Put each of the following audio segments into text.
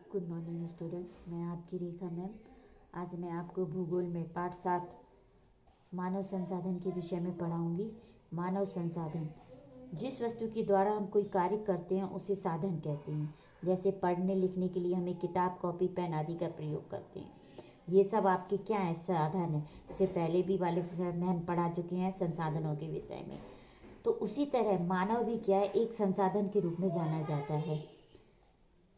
Good morning student, मैं आपकी रेखा ma'am. आज मैं आपको भूगोल में पाठ 7 मानव संसाधन के विषय में पढ़ाऊंगी। मानव संसाधन जिस वस्तु के द्वारा हम कोई कार्य करते हैं उसे साधन कहते हैं। जैसे पढ़ने लिखने के लिए हमें किताब, कॉपी, पेन आदि का प्रयोग करते हैं। ये सब आपके क्या है? साधन है। इससे पहले भी वाले में हम पढ़ा चुके हैं संसाधनों के विषय में। तो उसी तरह मानव भी क्या है, एक संसाधन के रूप में जाना जाता है।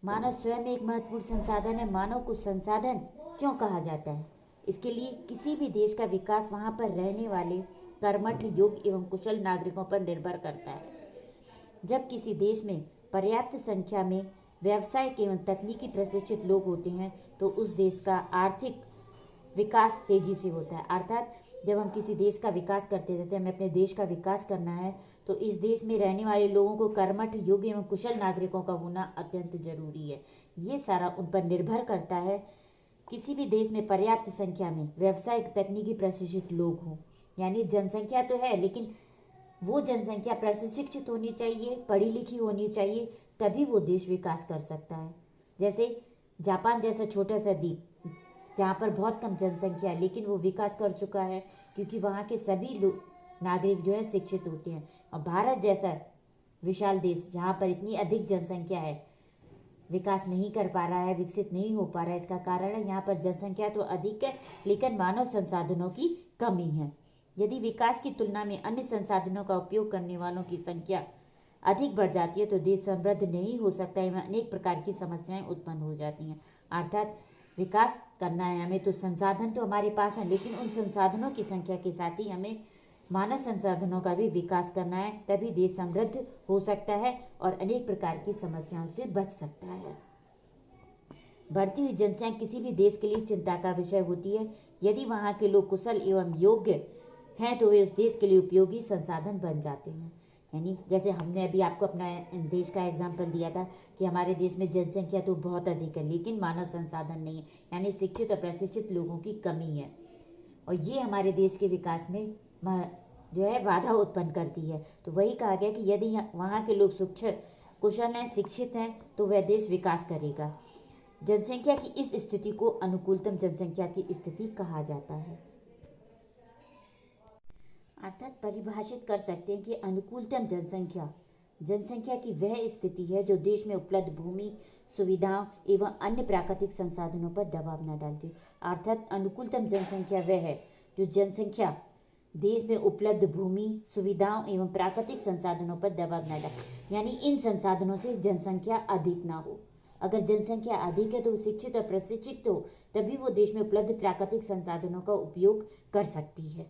मानव स्वयं एक महत्वपूर्ण संसाधन है। मानव को संसाधन क्यों कहा जाता है? इसके लिए किसी भी देश का विकास वहाँ पर रहने वाले कर्मठ, योग्य एवं कुशल नागरिकों पर निर्भर करता है। जब किसी देश में पर्याप्त संख्या में व्यावसायिक एवं तकनीकी प्रशिक्षित लोग होते हैं तो उस देश का आर्थिक विकास तेजी से होता है। अर्थात जब हम किसी देश का विकास करते हैं, जैसे हमें अपने देश का विकास करना है, तो इस देश में रहने वाले लोगों को कर्मठ, योग्य एवं कुशल नागरिकों का होना अत्यंत जरूरी है। ये सारा उन पर निर्भर करता है। किसी भी देश में पर्याप्त संख्या में व्यावसायिक, तकनीकी प्रशिक्षित लोग हों, यानी जनसंख्या तो है लेकिन वो जनसंख्या प्रशिक्षित होनी चाहिए, पढ़ी लिखी होनी चाहिए, तभी वो देश विकास कर सकता है। जैसे जापान जैसा छोटा सा द्वीप जहाँ पर बहुत कम जनसंख्या है लेकिन वो विकास कर चुका है क्योंकि वहाँ के सभी लोग, नागरिक जो है, शिक्षित होते हैं। और भारत जैसा विशाल देश जहाँ पर इतनी अधिक जनसंख्या है, विकास नहीं कर पा रहा है, विकसित नहीं हो पा रहा है। इसका कारण है यहाँ पर जनसंख्या तो अधिक है लेकिन मानव संसाधनों की कमी है। यदि विकास की तुलना में अन्य संसाधनों का उपयोग करने वालों की संख्या अधिक बढ़ जाती है तो देश समृद्ध नहीं हो सकता है। अनेक प्रकार की समस्याएं उत्पन्न हो जाती हैं। अर्थात विकास करना है हमें तो संसाधन तो हमारे पास है, लेकिन उन संसाधनों की संख्या के साथ ही हमें मानव संसाधनों का भी विकास करना है, तभी देश समृद्ध हो सकता है और अनेक प्रकार की समस्याओं से बच सकता है। बढ़ती हुई जनसंख्या किसी भी देश के लिए चिंता का विषय होती है। यदि वहाँ के लोग कुशल एवं योग्य हैं तो वे उस देश के लिए उपयोगी संसाधन बन जाते हैं। यानी जैसे हमने अभी आपको अपना देश का एग्जाम्पल दिया था कि हमारे देश में जनसंख्या तो बहुत अधिक है लेकिन मानव संसाधन नहीं है, यानी शिक्षित और प्रशिक्षित लोगों की कमी है। और ये हमारे देश के विकास में जो है बाधा उत्पन्न करती है। तो वही कहा गया कि यदि वहाँ के लोग शिक्षित, कुशल हैं, शिक्षित हैं तो वह देश विकास करेगा। जनसंख्या की इस स्थिति को अनुकूलतम जनसंख्या की स्थिति कहा जाता है। अर्थात परिभाषित कर सकते हैं कि अनुकूलतम जनसंख्या जनसंख्या की वह स्थिति है जो देश में उपलब्ध भूमि, सुविधाओं एवं अन्य प्राकृतिक संसाधनों पर दबाव न डालती हो। अर्थात अनुकूलतम जनसंख्या वह है जो जनसंख्या देश में उपलब्ध भूमि, सुविधाओं एवं प्राकृतिक संसाधनों पर दबाव न डाले, यानी इन संसाधनों से जनसंख्या अधिक ना हो। अगर जनसंख्या अधिक है तो शिक्षित और प्रशिक्षित हो, तभी वो देश में उपलब्ध प्राकृतिक संसाधनों का उपयोग कर सकती है।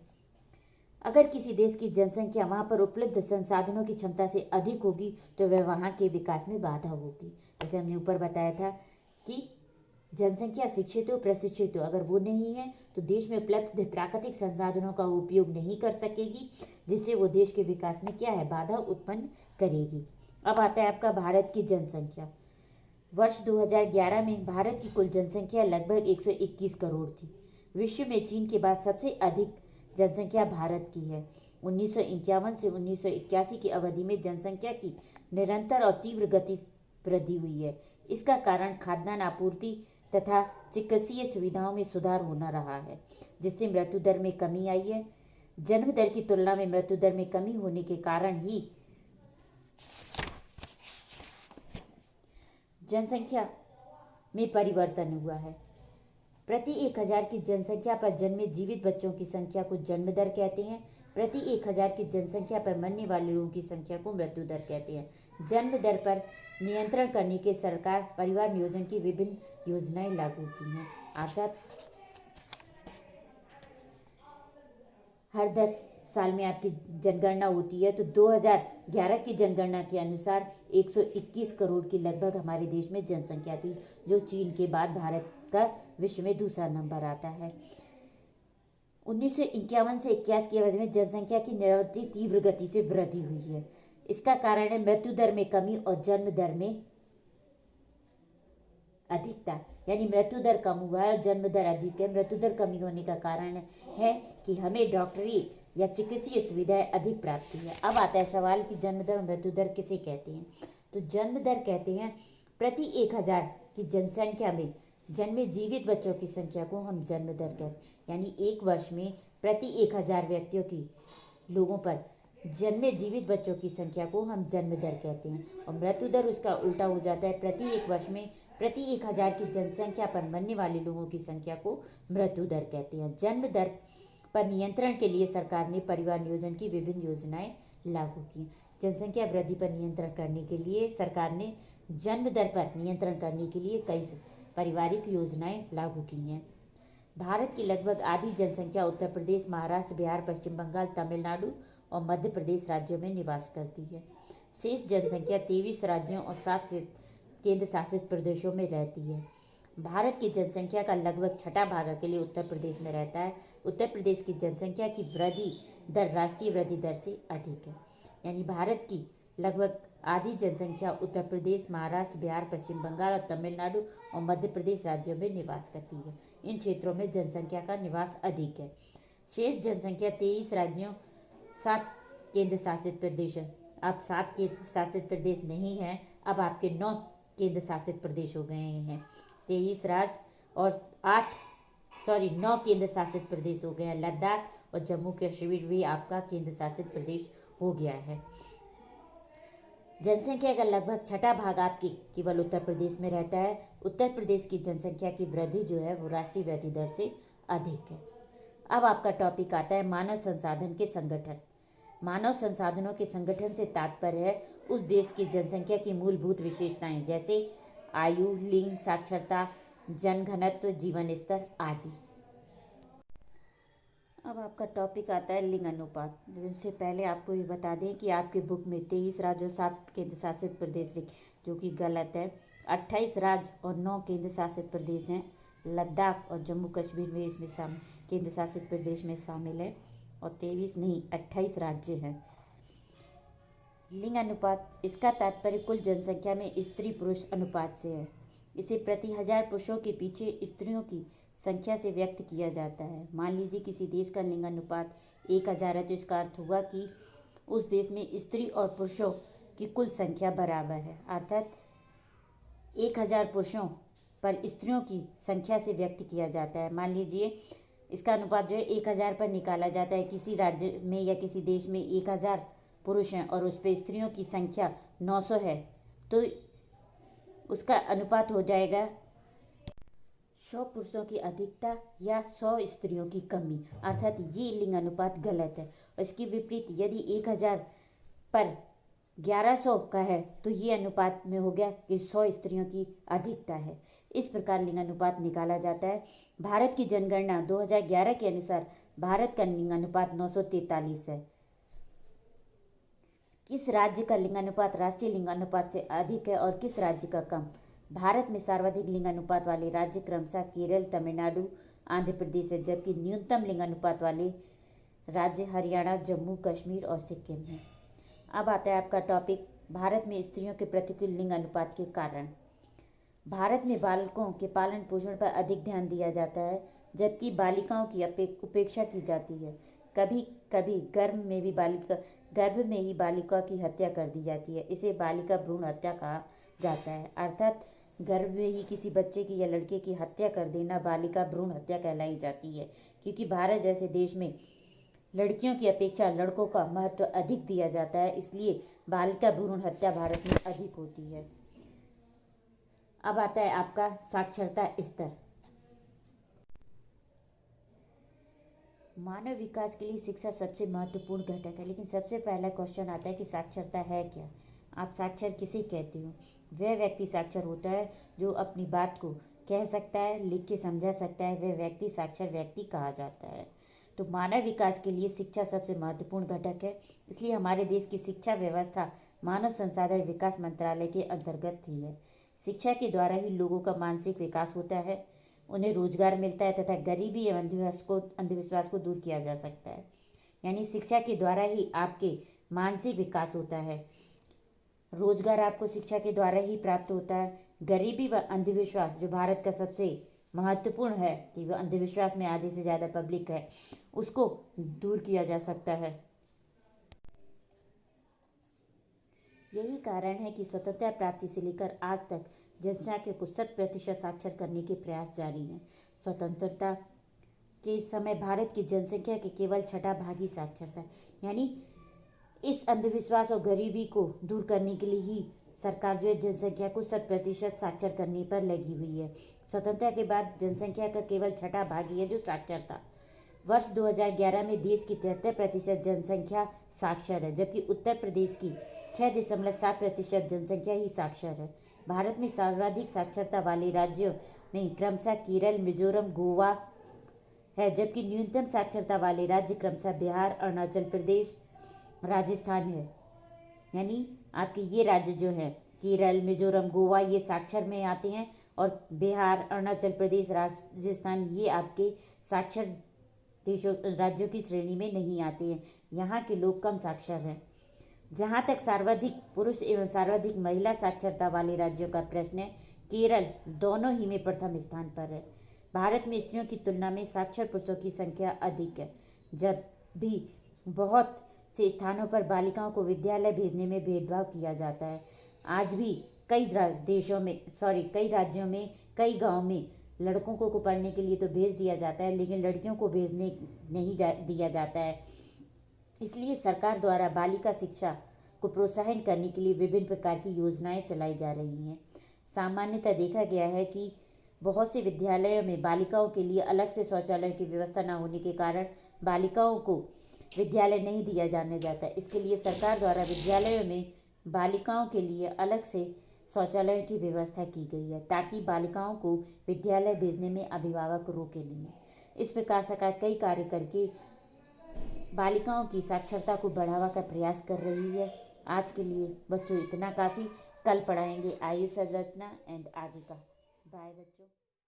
अगर किसी देश की जनसंख्या वहाँ पर उपलब्ध संसाधनों की क्षमता से अधिक होगी तो वह वहाँ के विकास में बाधा होगी। जैसे हमने ऊपर बताया था कि जनसंख्या शिक्षित हो, प्रशिक्षित हो, अगर वो नहीं है तो देश में उपलब्ध प्राकृतिक संसाधनों का उपयोग नहीं कर सकेगी, जिससे वो देश के विकास में क्या है, बाधा उत्पन्न करेगी। अब आता है आपका भारत की जनसंख्या। वर्ष 2011 में भारत की कुल जनसंख्या लगभग 121 करोड़ थी। विश्व में चीन के बाद सबसे अधिक जनसंख्या भारत की है। 1951 से 1981 की अवधि में जनसंख्या की निरंतर और तीव्र गति वृद्धि हुई है। इसका कारण खाद्यान्न आपूर्ति तथा चिकित्सीय सुविधाओं में सुधार होना रहा है, जिससे मृत्यु दर में कमी आई है। जन्म दर की तुलना में मृत्यु दर में कमी होने के कारण ही जनसंख्या में परिवर्तन हुआ है। प्रति 1000 की जनसंख्या पर जन्मे जीवित बच्चों की संख्या को जन्म दर कहते हैं। प्रति 1000 की जनसंख्या पर मरने वाले लोगों की संख्या को मृत्यु दर कहते हैं। जन्म दर पर नियंत्रण करने के सरकार परिवार नियोजन की विभिन्न योजनाएं लागू की हैं। अर्थात हर 10 साल में आपकी जनगणना होती है, तो 2011 की जनगणना के अनुसार 121 करोड़ की लगभग हमारे देश में जनसंख्या थी, जो चीन के बाद भारत का विश्व में दूसरा नंबर आता है। 1951 से 21 की अवधि में जनसंख्या की निरंतर तीव्र गति से वृद्धि हुई है। इसका कारण है मृत्यु दर में कमी और जन्म दर में अधिकता, यानी मृत्यु दर कम हुआ है और जन्म दर अधिक है। मृत्यु दर कमी होने का कारण है कि हमें डॉक्टरी या चिकित्सीय सुविधाएं अधिक प्राप्त हुई है। अब आता है सवाल कि जन्म दर और मृत्यु दर किसे कहते हैं? तो जन्म दर कहते हैं प्रति 1000 की जनसंख्या में जन्मे जीवित बच्चों की संख्या को हम जन्म दर कहते हैं। यानी एक वर्ष में प्रति 1000 व्यक्तियों की लोगों पर जन्मे जीवित बच्चों की संख्या को हम जन्म दर कहते हैं। और मृत्यु दर उसका उल्टा हो जाता है, प्रति एक वर्ष में प्रति 1000 की जनसंख्या पर मरने वाले लोगों की संख्या को मृत्यु दर कहते हैं। जन्म दर पर नियंत्रण के लिए सरकार ने परिवार नियोजन की विभिन्न योजनाएं लागू की। जनसंख्या वृद्धि पर नियंत्रण करने के लिए सरकार ने जन्म दर पर नियंत्रण करने के लिए कई पारिवारिक योजनाएं लागू की हैं। भारत की लगभग आधी जनसंख्या उत्तर प्रदेश, महाराष्ट्र, बिहार, पश्चिम बंगाल, तमिलनाडु और मध्य प्रदेश राज्यों में निवास करती है। शेष जनसंख्या 23 राज्यों और 7 केंद्र शासित प्रदेशों में रहती है। भारत की जनसंख्या का लगभग छठा भाग अकेले उत्तर प्रदेश में रहता है। उत्तर प्रदेश की जनसंख्या की वृद्धि दर राष्ट्रीय वृद्धि दर से अधिक है। यानी भारत की लगभग आधी जनसंख्या उत्तर प्रदेश, महाराष्ट्र, बिहार, पश्चिम बंगाल और तमिलनाडु और मध्य प्रदेश राज्यों में निवास करती है। इन क्षेत्रों में जनसंख्या का निवास अधिक है। शेष जनसंख्या 23 राज्यों, 7 केंद्र शासित प्रदेश है। अब 7 केंद्र शासित प्रदेश नहीं हैं, अब आपके 9 केंद्र शासित प्रदेश हो गए हैं। 23 राज्य और 9 केंद्र शासित प्रदेश हो गए हैं। लद्दाख और जम्मू कश्मीर भी आपका केंद्र शासित प्रदेश हो गया है। जनसंख्या का लगभग छठा भाग आपके केवल उत्तर प्रदेश में रहता है। उत्तर प्रदेश की जनसंख्या की वृद्धि जो है वो राष्ट्रीय वृद्धि दर से अधिक है। अब आपका टॉपिक आता है मानव संसाधन के संगठन। मानव संसाधनों के संगठन से तात्पर्य है उस देश की जनसंख्या की मूलभूत विशेषताएं, जैसे आयु, लिंग, साक्षरता, जनघनत्व, जीवन स्तर आदि। अब आपका टॉपिक आता है लिंग अनुपात। जिनसे पहले आपको ये बता दें कि आपके बुक में 23 राज्य और 7 केंद्र शासित प्रदेश लिखे, जो कि गलत है। 28 राज्य और 9 केंद्र शासित प्रदेश हैं। लद्दाख और जम्मू कश्मीर में इसमें केंद्र शासित प्रदेश में शामिल है, और 23 नहीं 28 राज्य हैं। लिंग अनुपात, इसका तात्पर्य कुल जनसंख्या में स्त्री पुरुष अनुपात से है। इसे प्रति 1000 पुरुषों के पीछे स्त्रियों की संख्या से व्यक्त किया जाता है। मान लीजिए किसी देश का लिंग अनुपात 1000 है, तो इसका अर्थ होगा कि उस देश में स्त्री और पुरुषों की कुल संख्या बराबर है। अर्थात 1000 पुरुषों पर स्त्रियों की संख्या से व्यक्त किया जाता है। मान लीजिए इसका अनुपात जो है 1000 पर निकाला जाता है। किसी राज्य में या किसी देश में 1000 पुरुष हैं और उस पर स्त्रियों की संख्या 900 है, तो उसका अनुपात हो जाएगा 100 पुरुषों की अधिकता या 100 स्त्रियों की कमी। अर्थात ये लिंग अनुपात गलत है। और इसके विपरीत यदि 1000 पर 1100 का है, तो ये अनुपात में हो गया कि 100 स्त्रियों की अधिकता है। इस प्रकार लिंग अनुपात निकाला जाता है। भारत की जनगणना 2011 के अनुसार भारत का लिंग अनुपात 943 है। किस राज्य का लिंग अनुपात राष्ट्रीय लिंग अनुपात से अधिक है और किस राज्य का कम? भारत में सर्वाधिक लिंग अनुपात वाले राज्य क्रमशः केरल, तमिलनाडु, आंध्र प्रदेश है, जबकि न्यूनतम लिंग अनुपात वाले राज्य हरियाणा, जम्मू कश्मीर और सिक्किम है। अब आता है आपका टॉपिक भारत में स्त्रियों के प्रतिकूल लिंग अनुपात के कारण। भारत में बालकों के पालन पोषण पर अधिक ध्यान दिया जाता है, जबकि बालिकाओं की उपेक्षा की जाती है। कभी कभी गर्भ में ही बालिका की हत्या कर दी जाती है। इसे बालिका भ्रूण हत्या कहा जाता है। अर्थात गर्भ में ही किसी बच्चे की या लड़के की हत्या कर देना बालिका भ्रूण हत्या कहलाई जाती है। क्योंकि भारत जैसे देश में लड़कियों की अपेक्षा लड़कों का महत्व अधिक दिया जाता है, इसलिए बालिका भ्रूण हत्या भारत में अधिक होती है। अब आता है आपका साक्षरता स्तर। मानव विकास के लिए शिक्षा सबसे महत्वपूर्ण घटक है, लेकिन सबसे पहला क्वेश्चन आता है कि साक्षरता है क्या? आप साक्षर किसे कहते हो? वह व्यक्ति साक्षर होता है जो अपनी बात को कह सकता है, लिख के समझा सकता है, वह व्यक्ति साक्षर व्यक्ति कहा जाता है। तो मानव विकास के लिए शिक्षा सबसे महत्वपूर्ण घटक है, इसलिए हमारे देश की शिक्षा व्यवस्था मानव संसाधन विकास मंत्रालय के अंतर्गत ही है। शिक्षा के द्वारा ही लोगों का मानसिक विकास होता है, उन्हें रोजगार मिलता है तथा गरीबी एवं अंधविश्वास को दूर किया जा सकता है। यानी शिक्षा के द्वारा ही आपके मानसिक विकास होता है, रोजगार आपको शिक्षा के द्वारा ही प्राप्त होता है। गरीबी व अंधविश्वास जो भारत का सबसे महत्वपूर्ण है कि वह अंधविश्वास में आधे से ज़्यादा पब्लिक है, उसको दूर किया जा सकता है। यही कारण है कि स्वतंत्रता प्राप्ति से लेकर आज तक जनसंख्या को 100% साक्षर करने के प्रयास जारी हैं। स्वतंत्रता के समय भारत की जनसंख्या के केवल छठा भाग ही साक्षर था। यानी इस अंधविश्वास और गरीबी को दूर करने के लिए ही सरकार जो है जनसंख्या को 100% साक्षर करने पर लगी हुई है। स्वतंत्रता के बाद जनसंख्या का केवल छठा भाग ही है जो साक्षर था। वर्ष 2011 में देश की 73% जनसंख्या साक्षर है, जबकि उत्तर प्रदेश की 6.7% जनसंख्या ही साक्षर है। भारत में सर्वाधिक साक्षरता वाले राज्यों में क्रमशः केरल, मिजोरम, गोवा है, जबकि न्यूनतम साक्षरता वाले राज्य क्रमशः बिहार, अरुणाचल प्रदेश, राजस्थान है। यानी आपके ये राज्य जो है केरल, मिजोरम, गोवा ये साक्षर में आते हैं और बिहार, अरुणाचल प्रदेश, राजस्थान ये आपके साक्षर देशों राज्यों की श्रेणी में नहीं आते हैं। यहाँ के लोग कम साक्षर हैं। जहाँ तक सर्वाधिक पुरुष एवं सर्वाधिक महिला साक्षरता वाले राज्यों का प्रश्न है, केरल दोनों ही में प्रथम स्थान पर है। भारत में स्त्रियों की तुलना में साक्षर पुरुषों की संख्या अधिक है। जब भी बहुत से स्थानों पर बालिकाओं को विद्यालय भेजने में भेदभाव किया जाता है। आज भी कई राज्यों में, कई गाँव में लड़कों को पढ़ने के लिए तो भेज दिया जाता है, लेकिन लड़कियों को भेजने नहीं दिया जाता है। इसलिए सरकार द्वारा बालिका शिक्षा को प्रोत्साहन करने के लिए विभिन्न प्रकार की योजनाएं चलाई जा रही हैं। सामान्यतः देखा गया है कि बहुत से विद्यालयों में बालिकाओं के लिए अलग से शौचालय की व्यवस्था न होने के कारण बालिकाओं को विद्यालय नहीं दिया जाने जाता। इसके लिए सरकार द्वारा विद्यालयों में बालिकाओं के लिए अलग से शौचालय की व्यवस्था की गई है, ताकि बालिकाओं को विद्यालय भेजने में अभिभावक रोके नहीं। इस प्रकार सरकार कई कार्य करके बालिकाओं की साक्षरता को बढ़ावा का प्रयास कर रही है। आज के लिए बच्चों इतना काफ़ी। कल पढ़ाएंगे आयु संरचना एंड आगे का। बाय बच्चों।